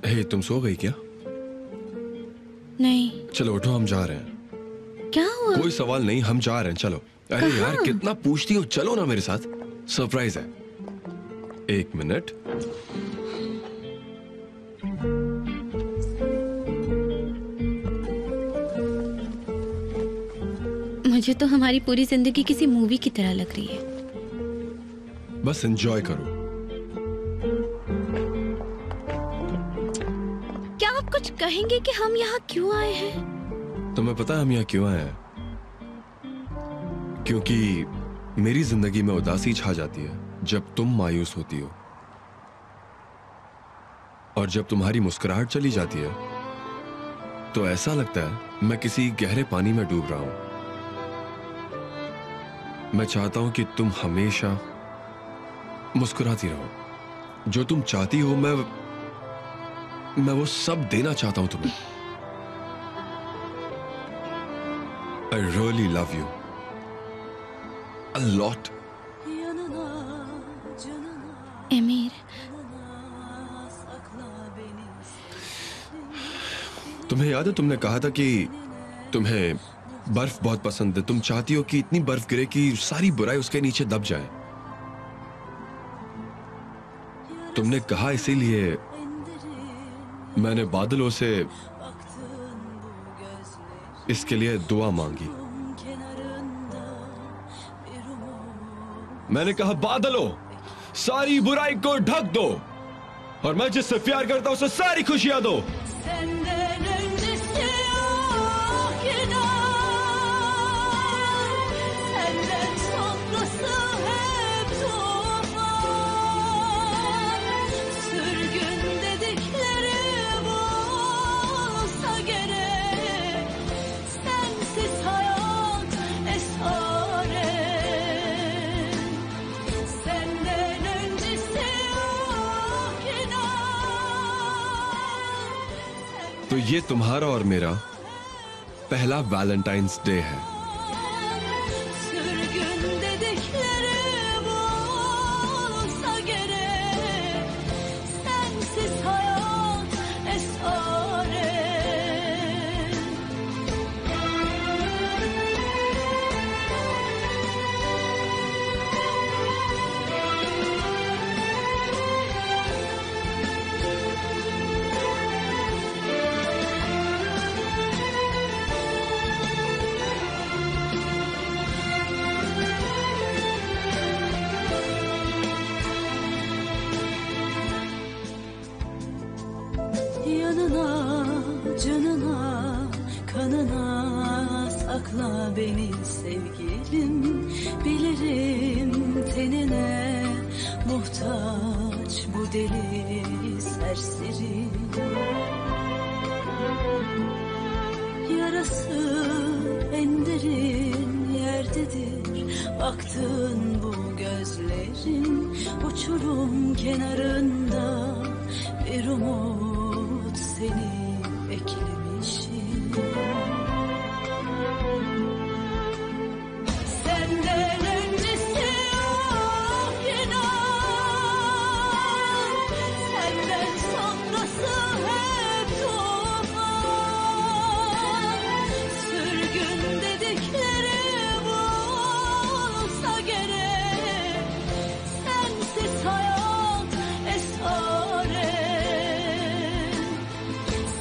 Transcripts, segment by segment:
हे, तुम सो गई क्या? नहीं। चलो उठो, हम जा रहे हैं। क्या हुआ? कोई सवाल नहीं, हम जा रहे हैं, चलो। अरे यार, कितना पूछती हो, चलो ना मेरे साथ, सरप्राइज है। 1 मिनट। मुझे तो हमारी पूरी जिंदगी किसी मूवी की तरह लग रही है। बस एंजॉय करो। क्या आप कुछ कहेंगे कि हम यहाँ क्यों आए हैं? तुम्हें पता है हम यहाँ क्यों आए हैं? क्योंकि मेरी जिंदगी में उदासी छा जाती है जब तुम मायूस होती हो, और जब तुम्हारी मुस्कुराहट चली जाती है तो ऐसा लगता है मैं किसी गहरे पानी में डूब रहा हूं। मैं चाहता हूं कि तुम हमेशा मुस्कुराती रहो। जो तुम चाहती हो मैं वो सब देना चाहता हूं तुम्हें। I really love you a lot. एमीर, तुम्हें याद है तुमने कहा था कि तुम्हें बर्फ बहुत पसंद है, तुम चाहती हो कि इतनी बर्फ गिरे कि सारी बुराई उसके नीचे दब जाए। तुमने कहा, इसीलिए मैंने बादलों से इसके लिए दुआ मांगी। मैंने कहा, बादलों सारी बुराई को ढक दो और मैं जिससे प्यार करता हूं उसे सारी खुशियां दो। तो ये तुम्हारा और मेरा पहला वैलेंटाइंस डे है। Canına, kanına sakla beni sevgilim. Bilirim tenine muhtaç bu deli serseri. Yarası en derin yerdedir. Baktın bu gözlerin uçurum kenarında bir umut seni beklemişim. Senden öncesi yok inan, senden sonrası hep tufan. Sürgün dedikleri bulsa gerek, sensiz hayat esaret.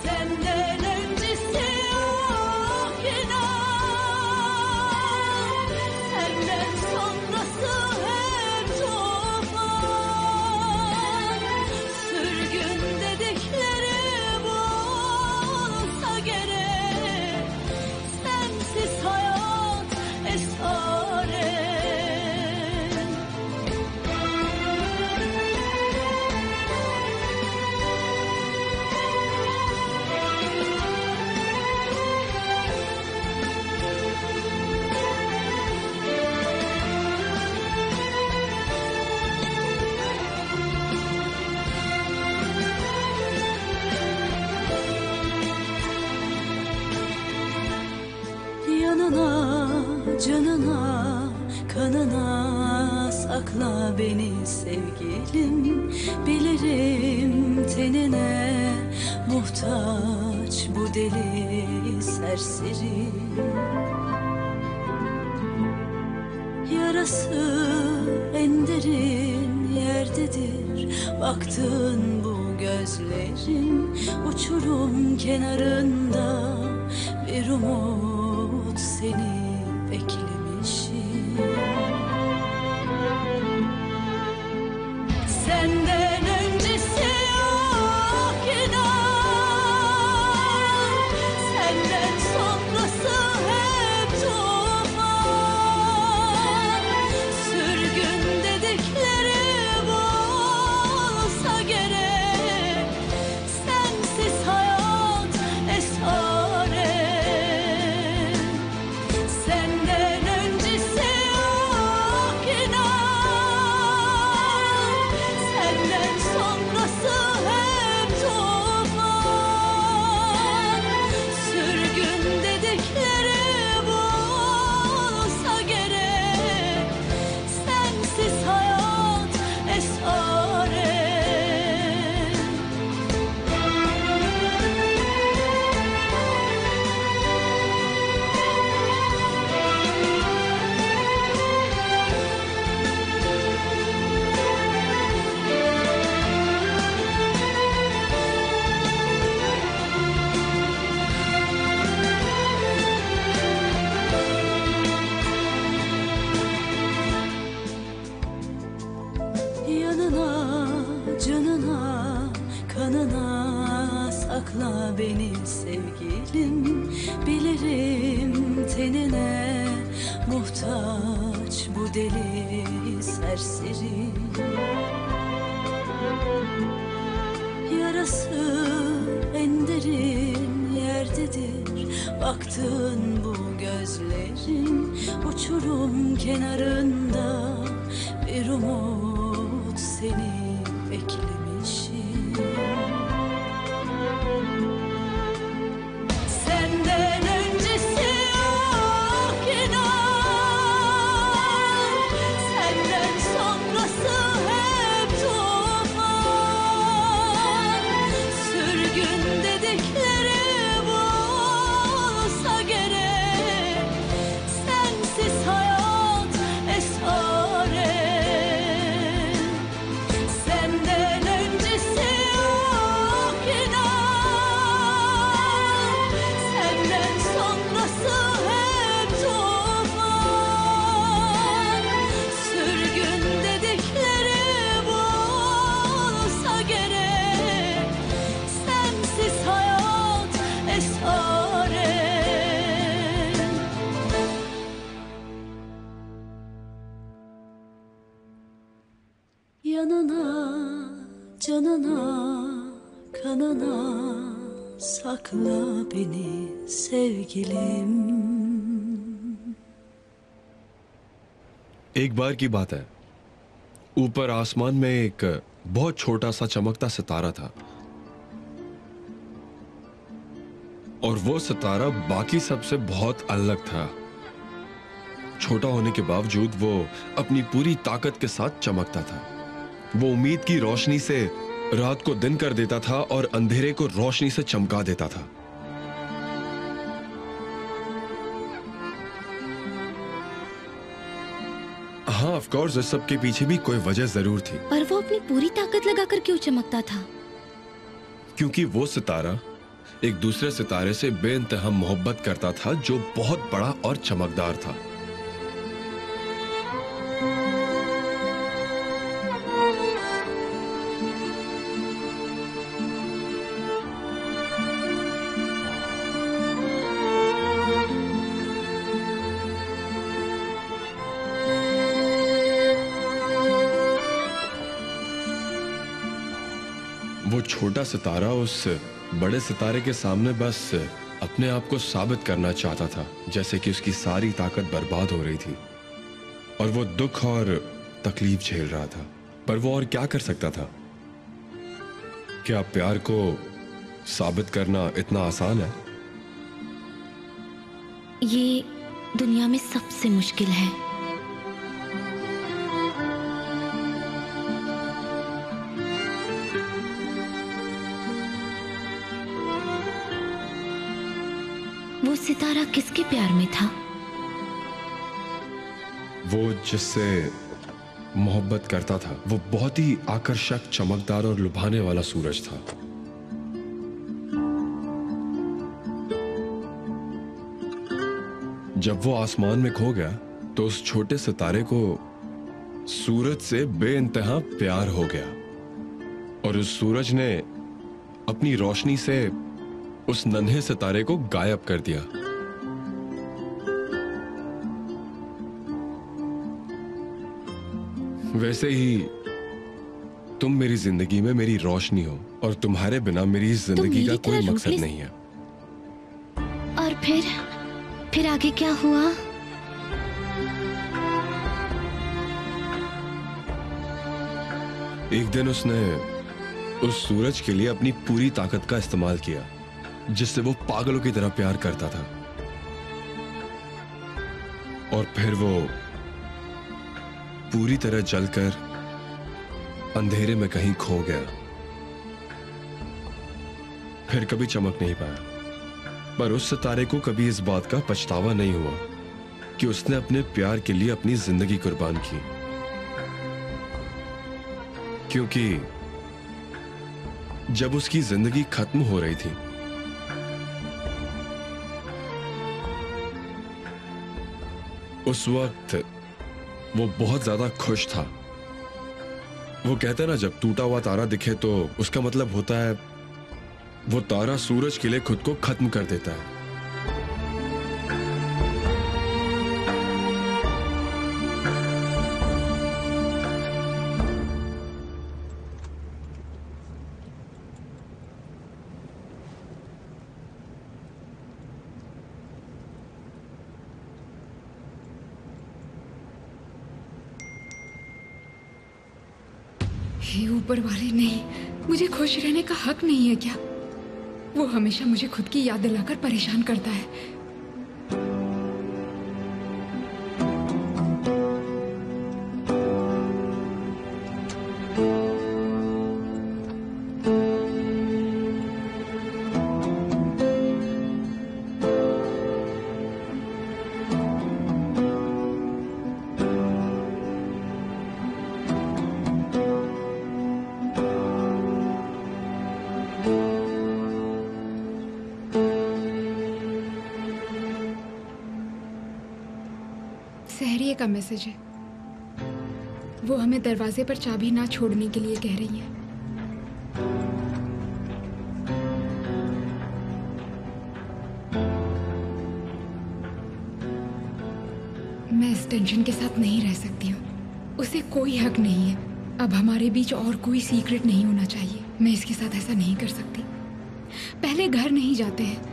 Senden öncesi yok inan, senden sonrası hep tufan. Sürgün dedikleri bulsa gerek, sensiz hayat esaret. Yanına, canına, kanına sakla beni sevgilim. Bilirim tenine muhtaç bu deli serseri. Yarası en derin yerdedir, baktığın bu gözlerin. Uçurum kenarında bir umut seni beklemişim. Senden öncesi yok inan, senden sonrası hep duman. Sürgün dedikleri bu olsa gerek, sensiz hayat esaret. Senden öncesi yok inan, senden sonrası hep duman. Sürgün dedikleri bu olsa gerek, sensiz hayat esaret. Yanına, canına, kanına sakla beni sevgilim. Bilirim tenine muhtaç bu deli serseri. Yarası en derin yerdedir, baktığın bu gözlerin. Uçurum kenarında bir umut seni beklemişim. Senden öncesi yok inan, senden sonrası hep duman. Sürgün dedikleri bu olsa gerek, sensiz hayat esaret. Senden öncesi yok inan, senden sonrası hep duman. Sürgün dedikleri bu olsa gerek, sensiz hayat esaret. Yanına, canına, kanına sakla beni sevgilim. एक बार की बात है, ऊपर आसमान में एक बहुत छोटा सा चमकता सितारा था और वो सितारा बाकी सबसे बहुत अलग था। छोटा होने के बावजूद वो अपनी पूरी ताकत के साथ चमकता था। वो उम्मीद की रोशनी से रात को दिन कर देता था और अंधेरे को रोशनी से चमका देता था। हाँ, ऑफ कोर्स इस सब के पीछे भी कोई वजह जरूर थी। पर वो अपनी पूरी ताकत लगाकर क्यों चमकता था? क्योंकि वो सितारा एक दूसरे सितारे से बेइंतहा मोहब्बत करता था जो बहुत बड़ा और चमकदार था। वो छोटा सितारा उस बड़े सितारे के सामने बस अपने आप को साबित करना चाहता था, जैसे कि उसकी सारी ताकत बर्बाद हो रही थी और वो दुख और तकलीफ झेल रहा था। पर वो और क्या कर सकता था? क्या प्यार को साबित करना इतना आसान है? ये दुनिया में सबसे मुश्किल है। वो सितारा किसके प्यार में था? वो जिससे मोहब्बत करता था वो बहुत ही आकर्षक, चमकदार और लुभाने वाला सूरज था। जब वो आसमान में खो गया तो उस छोटे सितारे को सूरज से बेइंतहा प्यार हो गया और उस सूरज ने अपनी रोशनी से उस नन्हे सितारे को गायब कर दिया। वैसे ही तुम मेरी जिंदगी में मेरी रोशनी हो और तुम्हारे बिना मेरी इस जिंदगी का कोई मकसद नहीं है। और फिर आगे क्या हुआ? एक दिन उसने उस सूरज के लिए अपनी पूरी ताकत का इस्तेमाल किया, जिससे वो पागलों की तरह प्यार करता था। और फिर वो पूरी तरह जलकर अंधेरे में कहीं खो गया। फिर कभी चमक नहीं पाया। पर उस सितारे को कभी इस बात का पछतावा नहीं हुआ कि उसने अपने प्यार के लिए अपनी जिंदगी कुर्बान की, क्योंकि जब उसकी जिंदगी खत्म हो रही थी उस वक्त वो बहुत ज्यादा खुश था। वो कहते हैं ना, जब टूटा हुआ तारा दिखे तो उसका मतलब होता है वो तारा सूरज के लिए खुद को खत्म कर देता है। हे ऊपर वाले, नहीं, मुझे खुश रहने का हक नहीं है क्या? वो हमेशा मुझे खुद की याद दिलाकर परेशान करता है। सहरिये का मैसेज है। वो हमें दरवाजे पर चाबी ना छोड़ने के लिए कह रही है। मैं इस टेंशन के साथ नहीं रह सकती हूँ। उसे कोई हक नहीं है। अब हमारे बीच और कोई सीक्रेट नहीं होना चाहिए। मैं इसके साथ ऐसा नहीं कर सकती। पहले घर नहीं जाते हैं।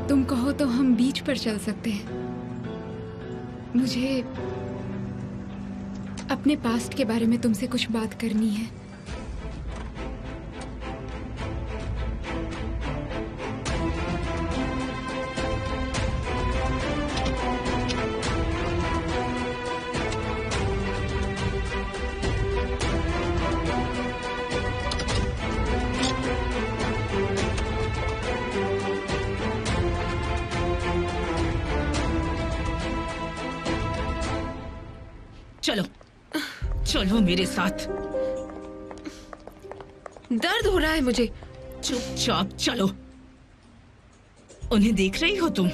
तुम कहो तो हम बीच पर चल सकते हैं। मुझे अपने पास्ट के बारे में तुमसे कुछ बात करनी है। चलो चलो मेरे साथ। दर्द हो रहा है मुझे। चुपचाप चलो। उन्हें देख रही हो तुम?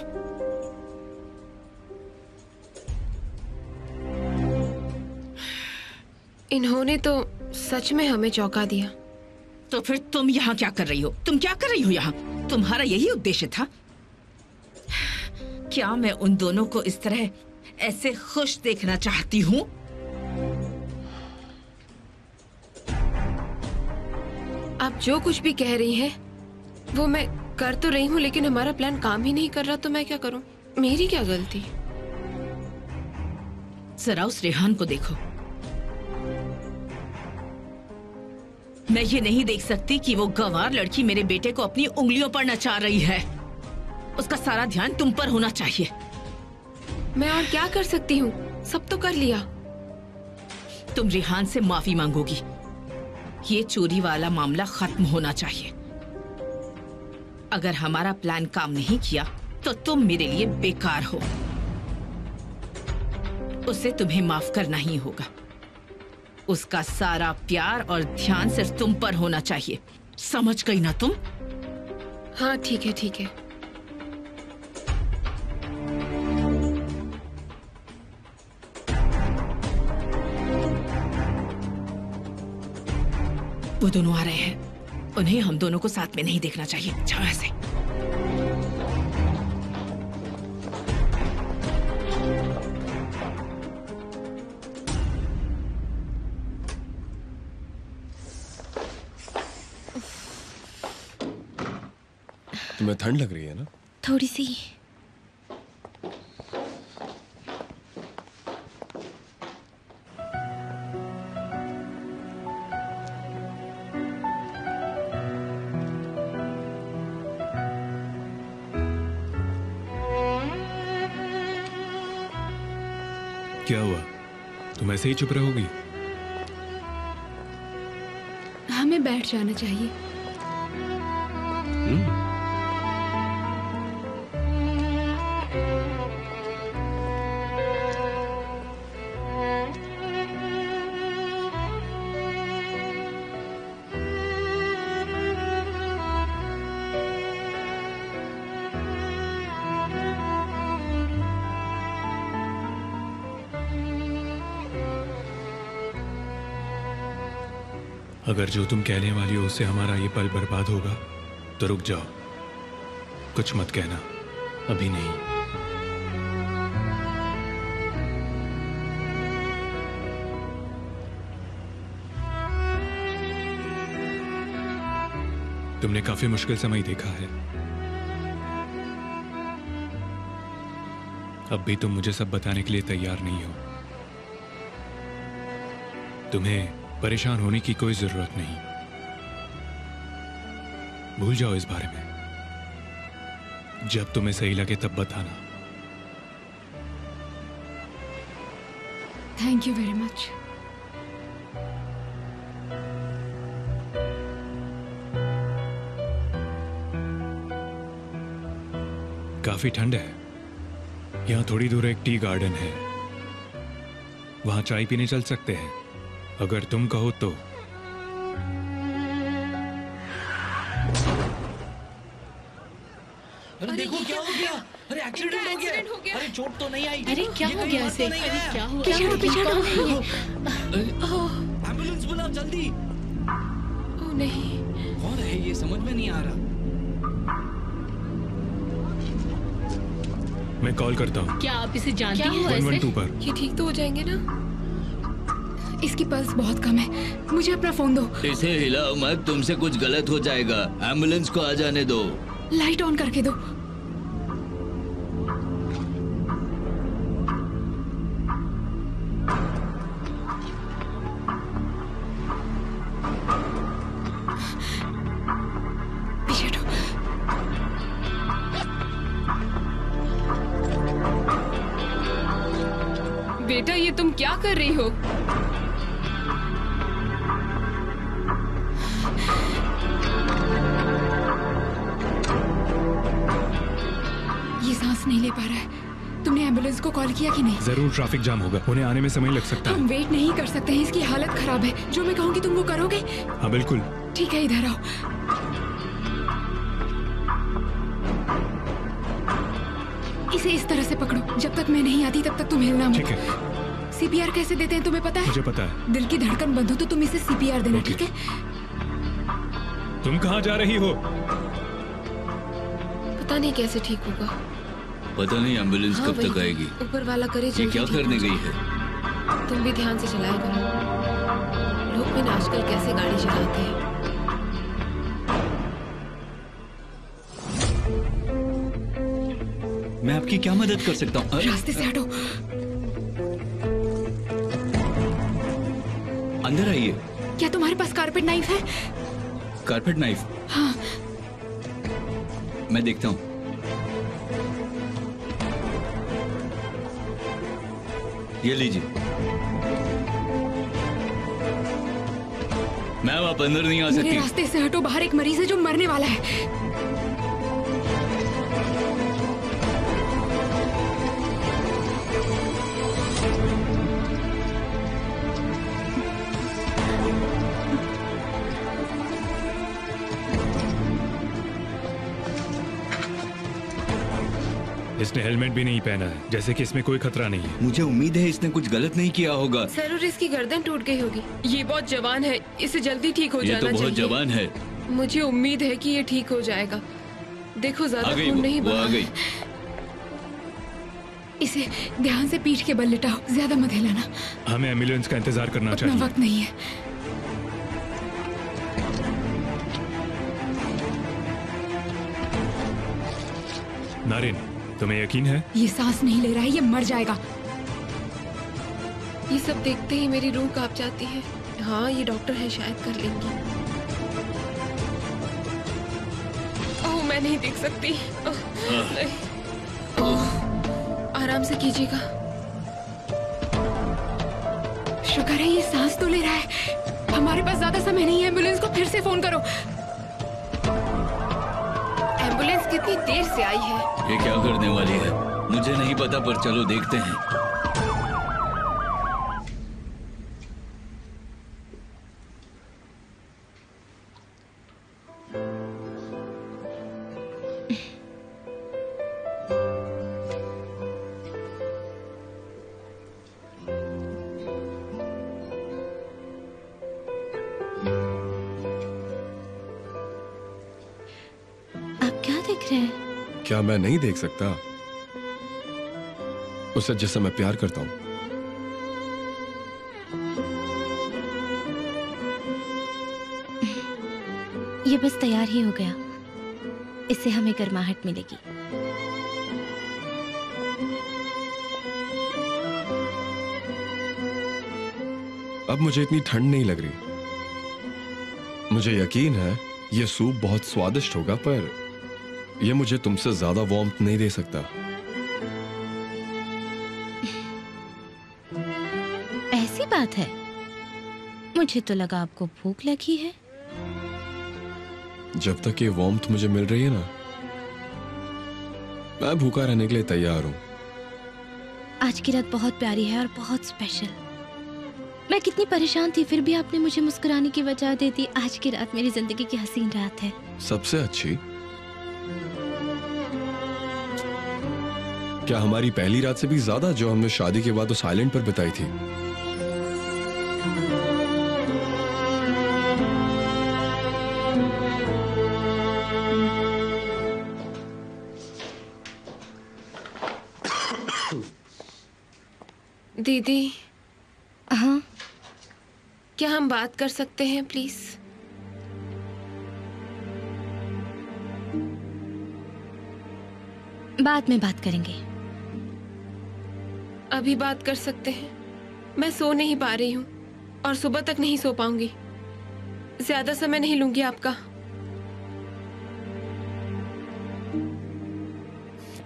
इन्होंने तो सच में हमें चौंका दिया। तो फिर तुम यहाँ क्या कर रही हो? तुम क्या कर रही हो यहाँ? तुम्हारा यही उद्देश्य था? क्या मैं उन दोनों को इस तरह ऐसे खुश देखना चाहती हूँ? आप जो कुछ भी कह रही हैं वो मैं कर तो रही हूँ, लेकिन हमारा प्लान काम ही नहीं कर रहा तो मैं क्या करूँ? मेरी क्या गलती? जरा उस रेहान को देखो। मैं ये नहीं देख सकती कि वो गंवार लड़की मेरे बेटे को अपनी उंगलियों पर नचा रही है। उसका सारा ध्यान तुम पर होना चाहिए। मैं और क्या कर सकती हूँ, सब तो कर लिया। तुम रिहान से माफी मांगोगी। ये चोरी वाला मामला खत्म होना चाहिए। अगर हमारा प्लान काम नहीं किया तो तुम मेरे लिए बेकार हो। उसे तुम्हें माफ करना ही होगा। उसका सारा प्यार और ध्यान सिर्फ तुम पर होना चाहिए। समझ गई ना तुम? हाँ ठीक है ठीक है। वो दोनों आ रहे हैं। उन्हें हम दोनों को साथ में नहीं देखना चाहिए। जाओ ऐसे। तुम्हें ठंड लग रही है ना? थोड़ी सी। क्या हुआ? तुम ऐसे ही चुप रहोगी? हमें बैठ जाना चाहिए। अगर जो तुम कहने वाली हो उससे हमारा ये पल बर्बाद होगा तो रुक जाओ, कुछ मत कहना, अभी नहीं। तुमने काफी मुश्किल समय देखा है। अब भी तुम मुझे सब बताने के लिए तैयार नहीं हो। तुम्हें परेशान होने की कोई जरूरत नहीं। भूल जाओ इस बारे में। जब तुम्हें सही लगे तब बताना। Thank you very much. काफी ठंड है। यहां थोड़ी दूर एक टी गार्डन है, वहां चाय पीने चल सकते हैं अगर तुम कहो तो। अरे देखो क्या हो गया? अरे एक्सीडेंट हो गया। अरे चोट तो नहीं आई? अरे क्या हो गया इसे? क्या हुआ? एम्बुलेंस बुलाओ जल्दी। ओह नहीं। कौन है ये? समझ में नहीं आ रहा। मैं कॉल करता हूँ। क्या आप इसे जानती हैं? 112 पर। ये ठीक तो हो जाएंगे ना? इसकी पल्स बहुत कम है, मुझे अपना फोन दो। इसे हिलाओ मत, तुमसे कुछ गलत हो जाएगा। एम्बुलेंस को आ जाने दो। लाइट ऑन करके दो। पीछे हटो। बेटा ये तुम क्या कर रही हो? ये सांस नहीं ले पा रहा है। तुमने एम्बुलेंस को कॉल किया कि नहीं? जरूर ट्रैफिक जाम होगा, उन्हें आने में समय लग सकता हम है। वेट नहीं कर सकते हैं, इसकी हालत खराब है। जो मैं कहूँगी तुम वो करोगे? हाँ बिल्कुल। ठीक है, इधर आओ। इसे इस तरह से पकड़ो, जब तक मैं नहीं आती तब तक तुम हिलना मत। ठीक है। सीपीआर कैसे देते हैं तुम्हें पता है? मुझे पता है। दिल की धड़कन बंद हो तो तुम इसे सीपीआर देना, ओके। ठीक है? तुम कहाँ जा रही हो? पता नहीं कैसे ठीक होगा। पता नहीं एम्बुलेंस हाँ, कब तक वही। आएगी। ऊपर वाला करे ये जल्दी क्या ठीक करने हो गई जाए। है? तुम भी ध्यान से चलाया करो। लोग भी आजकल कैसे गाड़ी चलाते हैं। मैं आपकी क्या मदद कर सकता हूँ? रास्ते से हटो। अंदर आइए। क्या तुम्हारे पास कारपेट नाइफ है? Carpet knife? हाँ। मैं देखता हूँ। ये लीजिए। मैम आप अंदर नहीं आ मेरे सकती। रास्ते से हटो, बाहर एक मरीज है जो मरने वाला है। इसने हेलमेट भी नहीं पहना है, जैसे कि इसमें कोई खतरा नहीं है। मुझे उम्मीद है इसने कुछ गलत नहीं किया होगा। जरूर इसकी गर्दन टूट गई होगी। ये बहुत जवान है, इसे जल्दी ठीक हो ये जाना तो बहुत चाहिए। जवान है। मुझे उम्मीद है कि ये ठीक हो जाएगा। देखो ज्यादा आ गई खून नहीं वो बहा। आ गई। इसे ध्यान से पीठ के बल लिटाओ, ज्यादा मत हिलाना। हमें एम्बुलेंस का इंतजार करना उतना चाहिए। वक्त नहीं है। नारिन, तुम्हें यकीन है? ये सांस नहीं ले रहा है, ये मर जाएगा। ये सब देखते ही मेरी रूह कांप जाती है। हाँ, ये डॉक्टर है, शायद कर लेंगी। ओह, मैं नहीं देख सकती। ओह, नहीं। ओह, आराम से कीजिएगा। शुक्र है ये सांस तो ले रहा है। हमारे पास ज्यादा समय नहीं है, एम्बुलेंस को फिर से फोन करो। एम्बुलेंस कितनी देर से आई है? ये क्या करने वाली है मुझे नहीं पता, पर चलो देखते हैं। क्या मैं नहीं देख सकता उसे जिससे मैं प्यार करता हूं? ये बस तैयार ही हो गया, इससे हमें गर्माहट मिलेगी। अब मुझे इतनी ठंड नहीं लग रही। मुझे यकीन है ये सूप बहुत स्वादिष्ट होगा, पर यह मुझे तुमसे ज्यादा वार्मथ नहीं दे सकता। ऐसी बात है, मुझे तो लगा आपको भूख लगी है। जब तक ये वार्मथ मुझे मिल रही है ना, मैं भूखा रहने के लिए तैयार हूं। आज की रात बहुत प्यारी है और बहुत स्पेशल। मैं कितनी परेशान थी, फिर भी आपने मुझे मुस्कुराने की वजह दे दी। आज की रात मेरी जिंदगी की हसीन रात है। सबसे अच्छी? क्या हमारी पहली रात से भी ज्यादा, जो हमने शादी के बाद उस आइलैंड पर बिताई थी? दीदी। हाँ, क्या हम बात कर सकते हैं प्लीज? बाद में बात करेंगे। अभी बात कर सकते हैं? मैं सो नहीं पा रही हूँ और सुबह तक नहीं सो पाऊंगी। ज्यादा समय नहीं लूंगी आपका।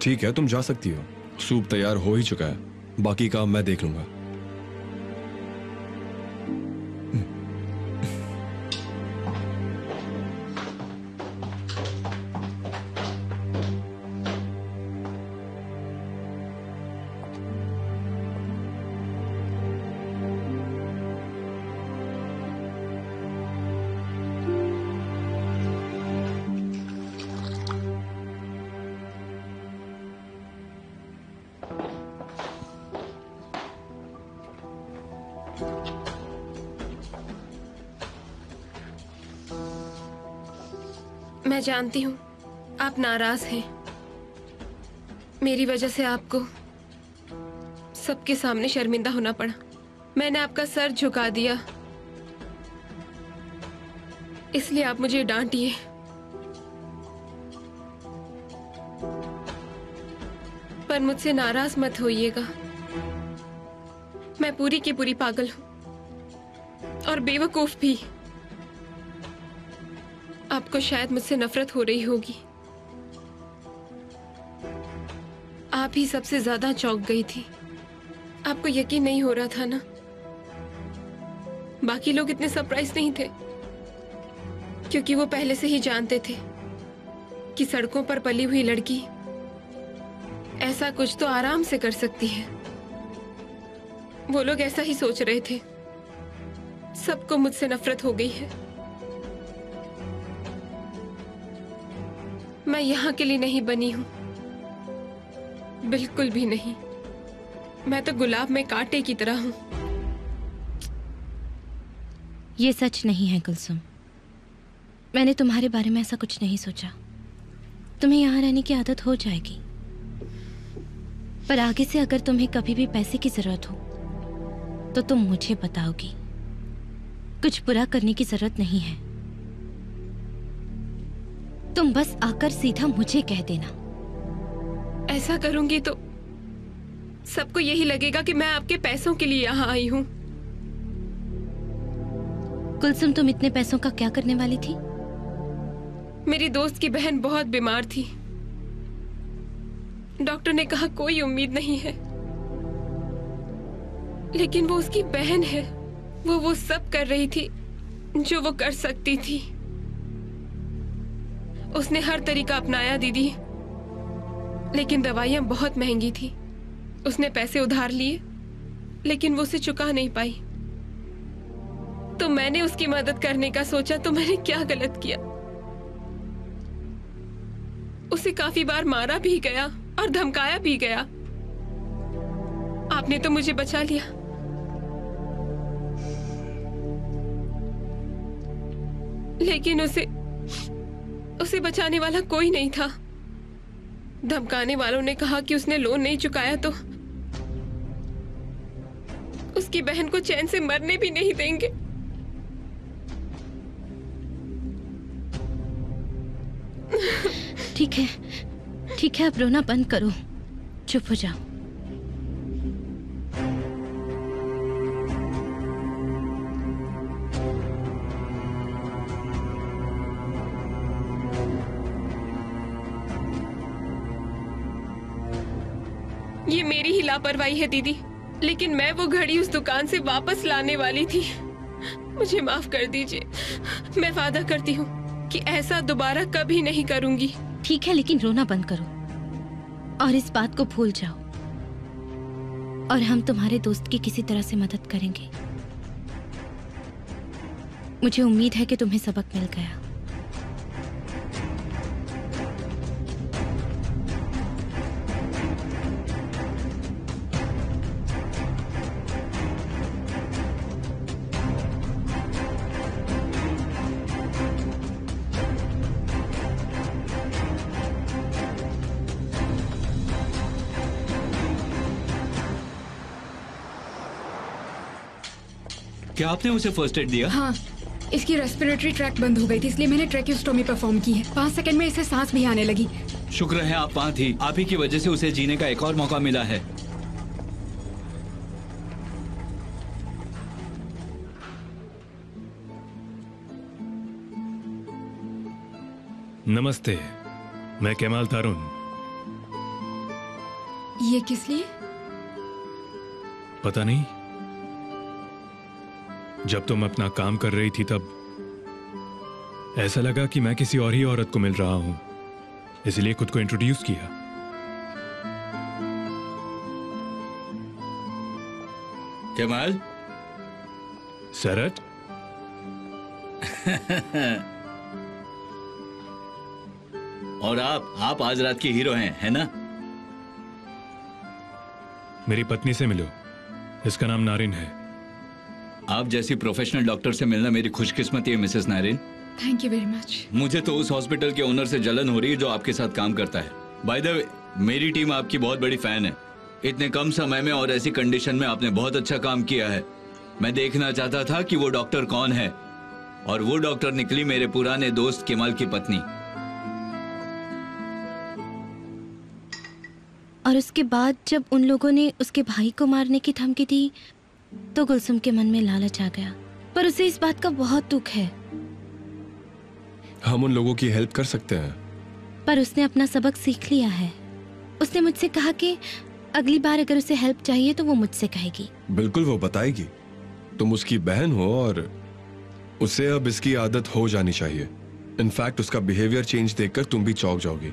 ठीक है, तुम जा सकती हो। सूप तैयार हो ही चुका है, बाकी काम मैं देख लूंगा। मैं जानती हूँ आप नाराज हैं। मेरी वजह से आपको सबके सामने शर्मिंदा होना पड़ा। मैंने आपका सर झुका दिया, इसलिए आप मुझे डांटिए। पर मुझसे नाराज मत होइएगा। मैं पूरी की पूरी पागल हूं और बेवकूफ भी। आपको शायद मुझसे नफरत हो रही होगी। आप ही सबसे ज्यादा चौंक गई थी आपको यकीन नहीं हो रहा था ना? बाकी लोग इतने सरप्राइज नहीं थे क्योंकि वो पहले से ही जानते थे कि सड़कों पर पली हुई लड़की ऐसा कुछ तो आराम से कर सकती है। वो लोग ऐसा ही सोच रहे थे। सबको मुझसे नफरत हो गई है। मैं यहाँ के लिए नहीं बनी हूँ, बिल्कुल भी नहीं। मैं तो गुलाब में कांटे की तरह हूँ। ये सच नहीं है कुलसुम। मैंने तुम्हारे बारे में ऐसा कुछ नहीं सोचा। तुम्हें यहाँ रहने की आदत हो जाएगी, पर आगे से अगर तुम्हें कभी भी पैसे की जरूरत हो तो तुम मुझे बताओगी। कुछ बुरा करने की जरूरत नहीं है। तुम बस आकर सीधा मुझे कह देना। ऐसा करूंगी तो सबको यही लगेगा कि मैं आपके पैसों के लिए यहाँ आई हूँ। कुलसुम, तुम इतने पैसों का क्या करने वाली थी? मेरी दोस्त की बहन बहुत बीमार थी। डॉक्टर ने कहा कोई उम्मीद नहीं है, लेकिन वो उसकी बहन है। वो सब कर रही थी जो वो कर सकती थी। उसने हर तरीका अपनाया दीदी, लेकिन दवाइयां बहुत महंगी थी। उसने पैसे उधार लिए, लेकिन वो उसे चुका नहीं पाई। तो मैंने उसकी मदद करने का सोचा, तो मैंने क्या गलत किया? उसे काफी बार मारा भी गया और धमकाया भी गया। आपने तो मुझे बचा लिया। लेकिन उसे बचाने वाला कोई नहीं था। धमकाने वालों ने कहा कि उसने लोन नहीं चुकाया तो उसकी बहन को चैन से मरने भी नहीं देंगे। ठीक है, अब रोना बंद करो, चुप हो जाओ। ये मेरी ही लापरवाही है दीदी, लेकिन मैं वो घड़ी उस दुकान से वापस लाने वाली थी। मुझे माफ कर दीजिए। मैं वादा करती हूँ कि ऐसा दोबारा कभी नहीं करूंगी। ठीक है, लेकिन रोना बंद करो और इस बात को भूल जाओ, और हम तुम्हारे दोस्त की किसी तरह से मदद करेंगे। मुझे उम्मीद है कि तुम्हें सबक मिल गया। क्या आपने उसे फर्स्ट एड दिया? हाँ, इसकी रेस्पिरेटरी ट्रैक बंद हो गई थी, इसलिए मैंने ट्रैकियोस्टोमी परफॉर्म की है। 5 सेकंड में इसे सांस भी आने लगी। शुक्र है आप वहाँ थी। आप ही की वजह से उसे जीने का एक और मौका मिला है। नमस्ते, मैं केमाल तारुन। ये किस लिए? पता नहीं, जब तुम अपना काम कर रही थी तब ऐसा लगा कि मैं किसी और ही औरत को मिल रहा हूं, इसलिए खुद को इंट्रोड्यूस किया। केमाल? सरत? और आप आज रात की हीरो हैं, है ना? मेरी पत्नी से मिलो, इसका नाम नारिन है। आप जैसी प्रोफेशनल डॉक्टर से मिलना मेरी खुशकिस्मती है Mrs Narin. Thank you very much. मुझे तो उस हॉस्पिटल के ओनर से जलन हो रही है जो आपके साथ काम करता है। बाय द वे, मेरी टीम आपकी बहुत बड़ी फैन है। इतने कम समय में और ऐसी कंडीशन में आपने बहुत अच्छा काम किया है। मैं देखना चाहता था कि वो डॉक्टर कौन है, और वो डॉक्टर निकली मेरे पुराने दोस्त केमाल की पत्नी। और उसके बाद जब उन लोगों ने उसके भाई को मारने की धमकी दी तो गुलसुम के मन में लालच आ गया, पर उसे इस बात का बहुत दुख है। हम उन लोगों की हेल्प कर सकते हैं, पर उसने अपना सबक सीख लिया है। उसने मुझसे कहा कि अगली बार अगर उसे हेल्प चाहिए तो वो मुझसे कहेगी। बिल्कुल, वो बताएगी। तुम उसकी बहन हो और उसे अब इसकी आदत हो जानी चाहिए। इनफैक्ट उसका बिहेवियर चेंज देखकर तुम भी चौंक जाओगी।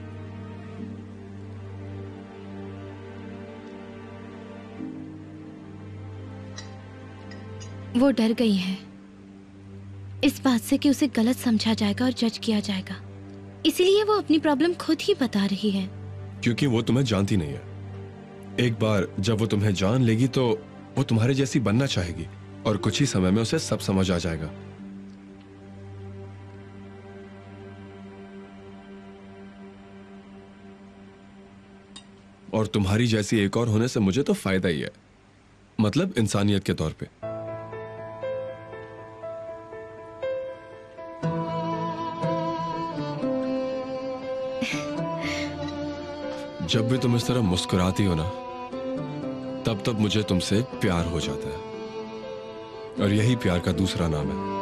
वो डर गई है इस बात से कि उसे गलत समझा जाएगा और जज किया जाएगा, इसीलिए वो अपनी प्रॉब्लम खुद ही बता रही है। क्योंकि वो तुम्हें जानती नहीं है। एक बार जब वो तुम्हें जान लेगी तो वो तुम्हारे जैसी बनना चाहेगी और कुछ ही समय में उसे सब समझ आ जाएगा। और तुम्हारी जैसी एक और होने से मुझे तो फायदा ही है, मतलब इंसानियत के तौर पे। जब भी तुम इस तरह मुस्कुराती हो ना, तब तब मुझे तुमसे प्यार हो जाता है, और यही प्यार का दूसरा नाम है।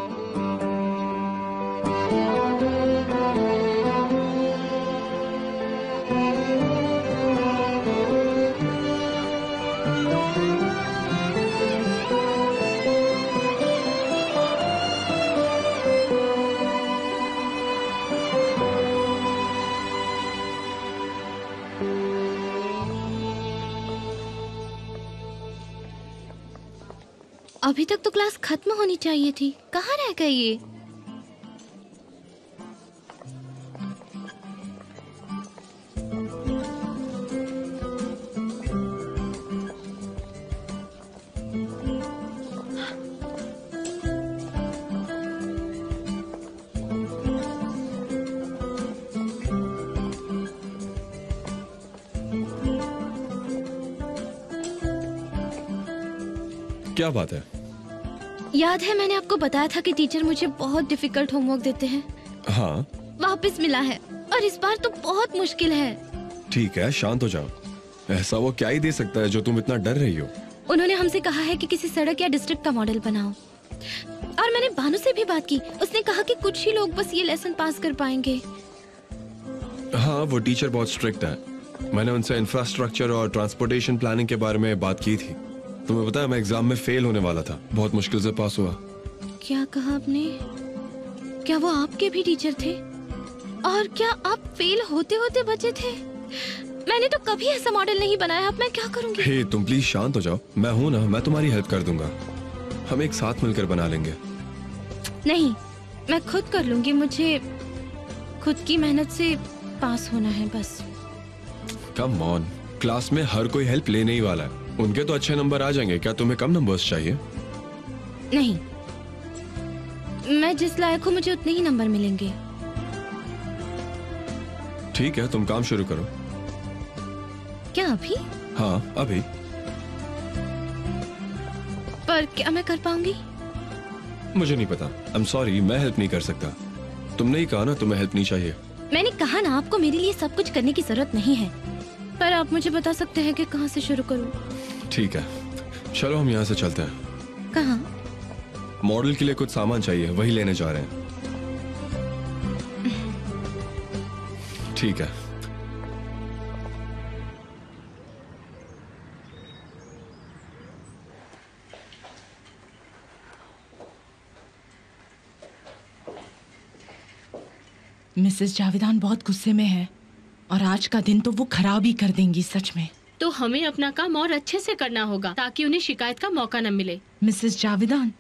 अभी तक तो क्लास खत्म होनी चाहिए थी, कहाँ रह गई ये? क्या बात है? याद है मैंने आपको बताया था कि टीचर मुझे बहुत डिफिकल्ट होमवर्क देते हैं। हाँ, वापस मिला है और इस बार तो बहुत मुश्किल है। ठीक है, शांत हो जाओ। ऐसा वो क्या ही दे सकता है जो तुम इतना डर रही हो? उन्होंने हमसे कहा है कि किसी सड़क या डिस्ट्रिक्ट का मॉडल बनाओ, और मैंने भानु से भी बात की। उसने कहा कि कुछ ही लोग बस ये लेसन पास कर पाएंगे। हाँ, वो टीचर बहुत स्ट्रिक्ट है। मैंने उनसे इंफ्रास्ट्रक्चर और ट्रांसपोर्टेशन प्लानिंग के बारे में बात की थी। तुम्हें पता है, मैं एग्जाम में फेल होने वाला था, बहुत मुश्किल से पास हुआ। क्या कहा आपने? क्या वो आपके भी टीचर थे? और क्या आप फेल होते होते बचे थे? मैंने तो कभी ऐसा मॉडल नहीं बनाया, अब मैं क्या करूंगी? हे, तुम प्लीज शांत हो जाओ। मैं हूं ना, मैं तुम्हारी हेल्प कर दूंगा। हम एक साथ मिलकर बना लेंगे। नहीं, मैं खुद कर लूंगी। मुझे खुद की मेहनत से पास होना है बस। कम ऑन, क्लास में हर कोई हेल्प लेने ही वाला है। उनके तो अच्छे नंबर आ जाएंगे, क्या तुम्हें कम नंबर्स चाहिए? नहीं, मैं जिस लायक हूँ मुझे उतने ही नंबर मिलेंगे। ठीक है, तुम काम शुरू करो। क्या अभी? हाँ, अभी। पर क्या मैं कर पाऊंगी? मुझे नहीं पता, आई एम सॉरी, मैं हेल्प नहीं कर सकता। तुमने ही कहा ना तुम्हें हेल्प नहीं चाहिए। मैंने कहा ना, आपको मेरे लिए सब कुछ करने की जरूरत नहीं है, पर आप मुझे बता सकते हैं कि कहाँ से शुरू करूँ? ठीक है, चलो हम यहाँ से चलते हैं। कहाँ? मॉडल के लिए कुछ सामान चाहिए, वही लेने जा रहे हैं। ठीक है। मिसेस जावेदान बहुत गुस्से में है और आज का दिन तो वो खराब ही कर देंगी सच में। तो हमें अपना काम और अच्छे से करना होगा ताकि उन्हें शिकायत का मौका न मिले। मिसेस जावेदान,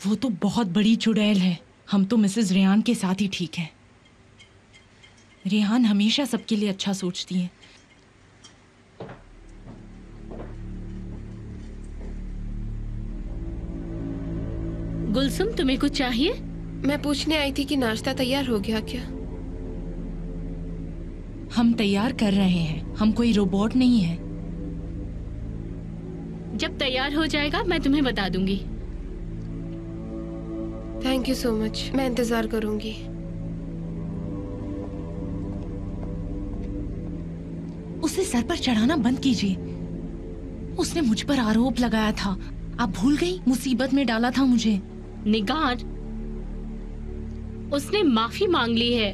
वो तो बहुत बड़ी चुड़ैल है। हम तो मिसेस रेहान के साथ ही ठीक हैं। रेहान हमेशा सबके लिए अच्छा सोचती है। गुलसुम, तुम्हें कुछ चाहिए? मैं पूछने आई थी कि नाश्ता तैयार हो गया क्या? हम तैयार कर रहे हैं, हम कोई रोबोट नहीं है। जब तैयार हो जाएगा मैं तुम्हें बता दूंगी। थैंक यू सो मच, मैं इंतजार करूंगी। उसे सर पर चढ़ाना बंद कीजिए। उसने मुझ पर आरोप लगाया था। आप भूल गई? मुसीबत में डाला था मुझे। निगार, उसने माफी मांग ली है।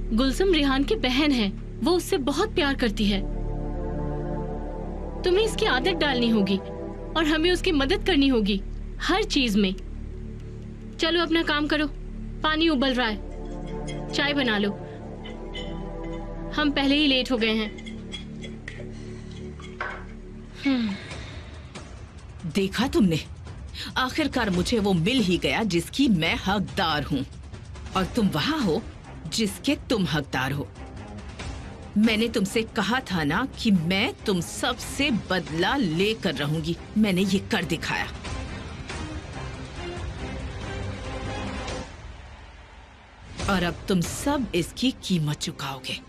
गुलसुम रेहान की बहन है, वो उससे बहुत प्यार करती है। तुम्हें इसकी आदत डालनी होगी और हमें उसकी मदद करनी होगी हर चीज में। चलो अपना काम करो, पानी उबल रहा है, चाय बना लो, हम पहले ही लेट हो गए हैं। देखा तुमने, आखिरकार मुझे वो मिल ही गया जिसकी मैं हकदार हूँ, और तुम वहां हो जिसके तुम हकदार हो। मैंने तुमसे कहा था ना कि मैं तुम सब से बदला लेकर रहूंगी, मैंने ये कर दिखाया। और अब तुम सब इसकी कीमत चुकाओगे।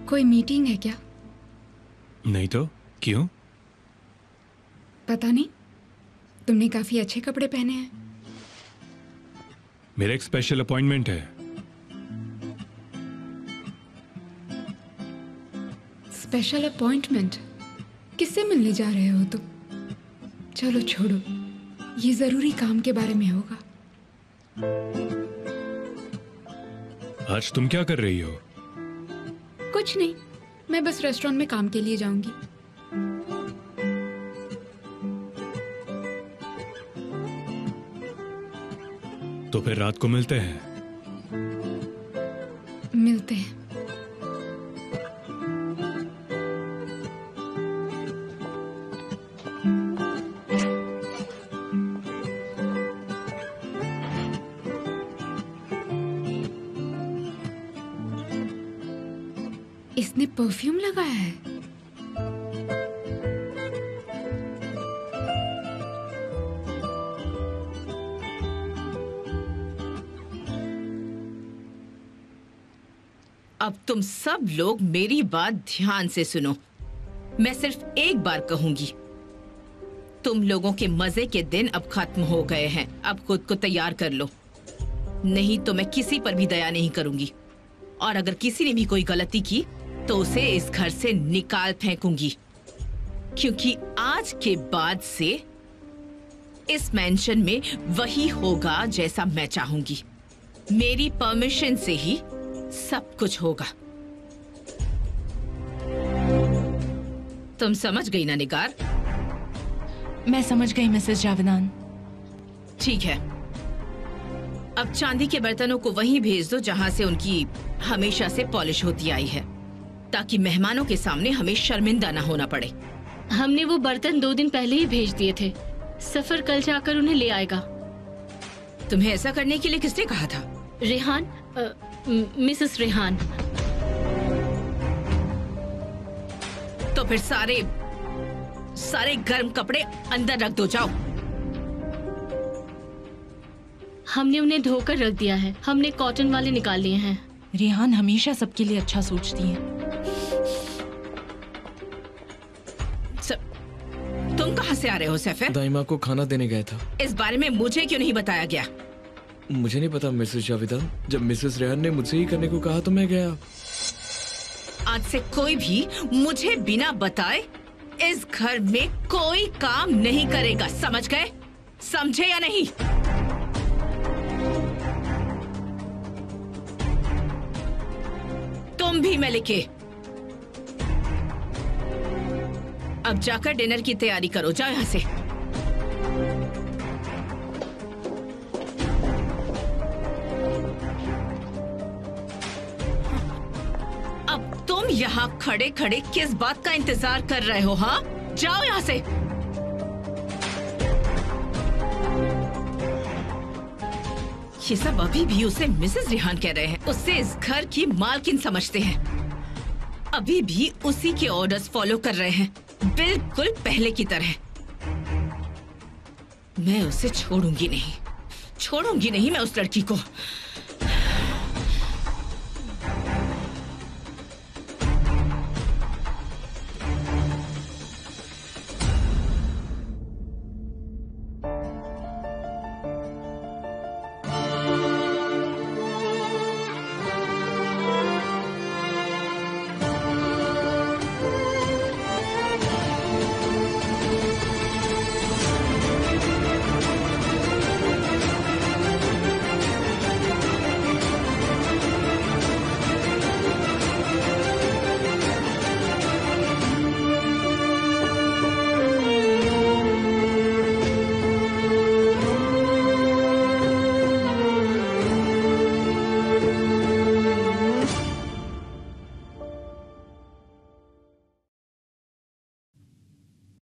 कोई मीटिंग है क्या? नहीं तो क्यों? पता नहीं, तुमने काफी अच्छे कपड़े पहने हैं। मेरा एक स्पेशल अपॉइंटमेंट है। Special appointment? किससे मिलने जा रहे हो तुम? चलो छोड़ो, ये जरूरी काम के बारे में होगा। आज तुम क्या कर रही हो? कुछ नहीं, मैं बस रेस्टोरेंट में काम के लिए जाऊंगी। तो फिर रात को मिलते हैं। मिलते हैं। इसने परफ्यूम लगाया है। अब तुम सब लोग मेरी बात ध्यान से सुनो। मैं सिर्फ एक बार कहूंगी, तुम लोगों के मजे के दिन अब खत्म हो गए हैं। अब खुद को तैयार कर लो, नहीं तो मैं किसी पर भी दया नहीं करूंगी। और अगर किसी ने भी कोई गलती की तो उसे इस घर से निकाल फेंकूंगी, क्योंकि आज के बाद से इस मैंशन में वही होगा जैसा मैं चाहूंगी। मेरी परमिशन से ही सब कुछ होगा। तुम समझ गई ना निगार? मैं समझ गई मिसेस जावेदान। ठीक है, अब चांदी के बर्तनों को वहीं भेज दो जहां से उनकी हमेशा से पॉलिश होती आई है, ताकि मेहमानों के सामने हमें शर्मिंदा ना होना पड़े। हमने वो बर्तन 2 दिन पहले ही भेज दिए थे, सफर कल जाकर उन्हें ले आएगा। तुम्हें ऐसा करने के लिए किसने कहा था? रेहान, मिसेस रेहान। तो फिर सारे गर्म कपड़े अंदर रख दो, जाओ। हमने उन्हें धोकर रख दिया है, हमने कॉटन वाले निकाल लिए हैं। रेहान हमेशा सबके लिए अच्छा सोचती है। तुम तुम कहाँ से आ रहे हो सैफिर? दाइमा को खाना देने गया था। इस बारे में मुझे क्यों नहीं बताया गया? मुझे नहीं पता मिसेस जावेदान, जब मिसेस रेहान ने मुझसे ही करने को कहा तो मैं गया। आज से कोई भी मुझे बिना बताए इस घर में कोई काम नहीं करेगा, समझ गए? समझे या नहीं? तुम भी मलिके, अब जाकर डिनर की तैयारी करो, जाओ यहाँ से। अब तुम यहाँ खड़े खड़े किस बात का इंतजार कर रहे हो? हाँ, जाओ यहाँ से। ये सब अभी भी उसे मिसेस रेहान कह रहे हैं, उससे इस घर की मालकिन समझते हैं, अभी भी उसी के ऑर्डर्स फॉलो कर रहे हैं, बिल्कुल पहले की तरह। मैं उसे छोड़ूंगी नहीं मैं उस लड़की को।